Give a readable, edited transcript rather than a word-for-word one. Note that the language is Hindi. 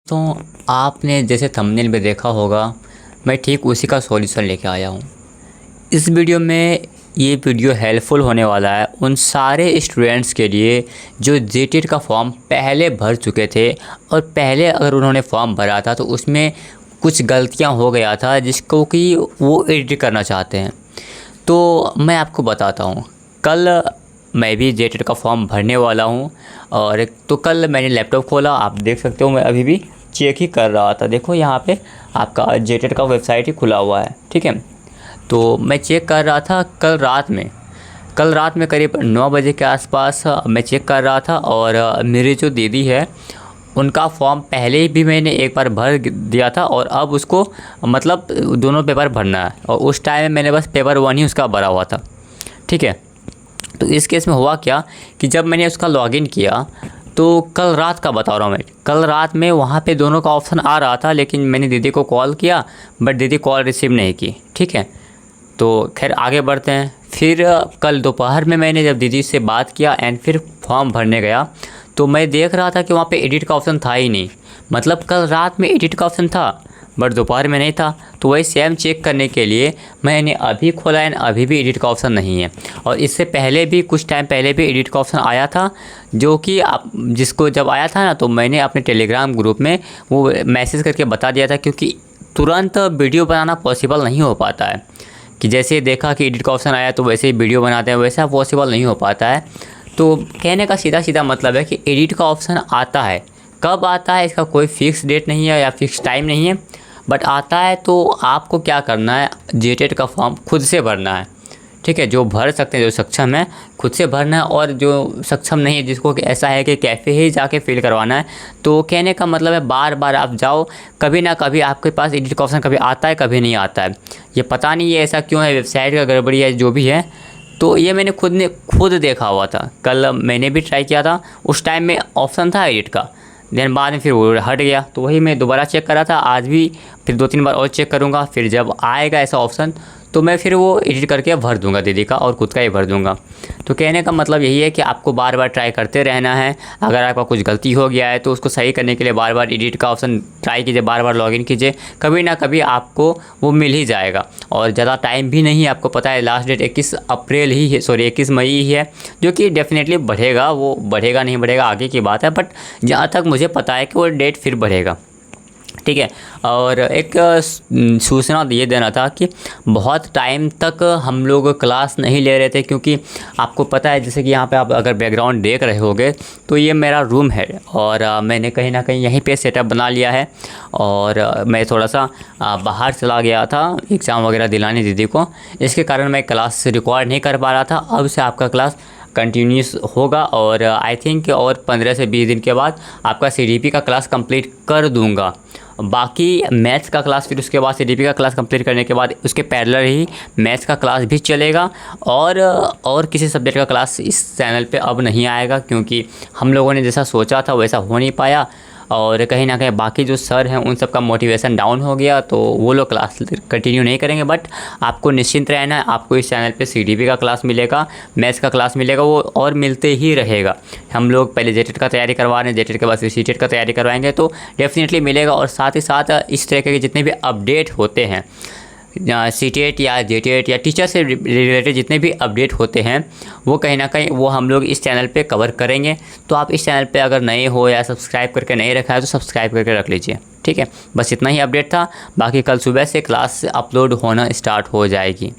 तो आपने जैसे थंबनेल में देखा होगा, मैं ठीक उसी का सॉल्यूशन लेके आया हूँ। इस वीडियो में ये वीडियो हेल्पफुल होने वाला है उन सारे स्टूडेंट्स के लिए जो जेटेट का फॉर्म पहले भर चुके थे और पहले अगर उन्होंने फॉर्म भरा था तो उसमें कुछ गलतियाँ हो गया था जिसको कि वो एडिट करना चाहते हैं। तो मैं आपको बताता हूँ, कल मैं भी जेटेट का फॉर्म भरने वाला हूँ और तो कल मैंने लैपटॉप खोला, आप देख सकते हो मैं अभी भी चेक ही कर रहा था। देखो यहाँ पे आपका जेटेट का वेबसाइट ही खुला हुआ है, ठीक है। तो मैं चेक कर रहा था कल रात में करीब 9 बजे के आसपास मैं चेक कर रहा था और मेरी जो दीदी है उनका फॉर्म पहले भी मैंने एक बार भर दिया था और अब उसको मतलब दोनों पेपर भरना है और उस टाइम में मैंने बस पेपर 1 ही उसका भरा हुआ था, ठीक है। तो इस केस में हुआ क्या कि जब मैंने उसका लॉगिन किया तो कल रात का बता रहा हूँ मैं, कल रात में वहाँ पे दोनों का ऑप्शन आ रहा था, लेकिन मैंने दीदी को कॉल किया बट दीदी कॉल रिसीव नहीं की, ठीक है। तो खैर आगे बढ़ते हैं। फिर कल दोपहर में मैंने जब दीदी से बात किया एंड फिर फॉर्म भरने गया तो मैं देख रहा था कि वहाँ पे एडिट का ऑप्शन था ही नहीं। मतलब कल रात में एडिट का ऑप्शन था बट दोपहर में नहीं था। तो वही सेम चेक करने के लिए मैंने अभी खोला एंड अभी भी एडिट का ऑप्शन नहीं है। और इससे पहले भी कुछ टाइम पहले भी एडिट का ऑप्शन आया था, जो कि आप जिसको जब आया था ना तो मैंने अपने टेलीग्राम ग्रुप में वो मैसेज करके बता दिया था, क्योंकि तुरंत वीडियो बनाना पॉसिबल नहीं हो पाता है कि जैसे देखा कि एडिट का ऑप्शन आया तो वैसे ही वीडियो बनाते हैं, वैसा पॉसिबल नहीं हो पाता है। तो कहने का सीधा मतलब है कि एडिट का ऑप्शन आता है, कब आता है इसका कोई फ़िक्स डेट नहीं है या फिक्स टाइम नहीं है, बट आता है। तो आपको क्या करना है, जेटेट का फॉर्म खुद से भरना है, ठीक है। जो भर सकते हैं, जो सक्षम है खुद से भरना है, और जो सक्षम नहीं है जिसको कि ऐसा है कि कैफ़े ही जाके फिल करवाना है, तो कहने का मतलब है बार बार आप जाओ, कभी ना कभी आपके पास एडिट का ऑप्शन कभी आता है कभी नहीं आता है। ये पता नहीं है ऐसा क्यों है, वेबसाइट का गड़बड़ी है जो भी है। तो ये मैंने खुद देखा हुआ था, कल मैंने भी ट्राई किया था, उस टाइम में ऑप्शन था एडिट का, देन बाद में फिर वो हट गया। तो वही मैं दोबारा चेक करा था, आज भी फिर 2-3 बार और चेक करूँगा, फिर जब आएगा ऐसा ऑप्शन तो मैं फिर वो एडिट करके भर दूंगा, दीदी का और खुद का ही भर दूंगा। तो कहने का मतलब यही है कि आपको बार बार ट्राई करते रहना है। अगर आपका कुछ गलती हो गया है तो उसको सही करने के लिए बार बार एडिट का ऑप्शन ट्राई कीजिए, बार बार लॉगिन कीजिए, कभी ना कभी आपको वो मिल ही जाएगा। और ज़्यादा टाइम भी नहीं है, आपको पता है लास्ट डेट 21 अप्रैल ही है, सॉरी 21 मई ही है, जो कि डेफिनेटली बढ़ेगा, वो बढ़ेगा नहीं बढ़ेगा आगे की बात है, बट जहाँ तक मुझे पता है कि वो डेट फिर बढ़ेगा, ठीक है। और एक सूचना ये देना था कि बहुत टाइम तक हम लोग क्लास नहीं ले रहे थे, क्योंकि आपको पता है जैसे कि यहाँ पे आप अगर बैकग्राउंड देख रहे होगे तो ये मेरा रूम है और मैंने कहीं ना कहीं यहीं पे सेटअप बना लिया है। और मैं थोड़ा सा बाहर चला गया था एग्ज़ाम वगैरह दिलाने दीदी को, इसके कारण मैं क्लास रिकॉर्ड नहीं कर पा रहा था। अब से आपका क्लास कंटिन्यूस होगा और आई थिंक और 15 से 20 दिन के बाद आपका सीडीपी का क्लास कंप्लीट कर दूंगा। बाकी मैथ्स का क्लास फिर उसके बाद सीडीपी का क्लास कंप्लीट करने के बाद उसके पैरेलल ही मैथ्स का क्लास भी चलेगा। और किसी सब्जेक्ट का क्लास इस चैनल पे अब नहीं आएगा, क्योंकि हम लोगों ने जैसा सोचा था वैसा हो नहीं पाया और कहीं ना कहीं बाकी जो सर हैं उन सब का मोटिवेशन डाउन हो गया, तो वो लोग क्लास कंटिन्यू नहीं करेंगे। बट आपको निश्चिंत रहना है, आपको इस चैनल पे सीडीपी का क्लास मिलेगा, मैथ्स का क्लास मिलेगा, वो और मिलते ही रहेगा। हम लोग पहले जेटेट का तैयारी करवा रहे हैं, जेटेट के बाद फिर सीटेट का तैयारी करवाएंगे, तो डेफिनेटली मिलेगा। और साथ ही साथ इस तरह के जितने भी अपडेट होते हैं सीटेट या जेटेट या टीचर से रिलेटेड जितने भी अपडेट होते हैं वो कहीं ना कहीं वो हम लोग इस चैनल पे कवर करेंगे। तो आप इस चैनल पे अगर नए हो या सब्सक्राइब करके नहीं रखा है तो सब्सक्राइब करके रख लीजिए, ठीक है। बस इतना ही अपडेट था, बाकी कल सुबह से क्लास अपलोड होना स्टार्ट हो जाएगी।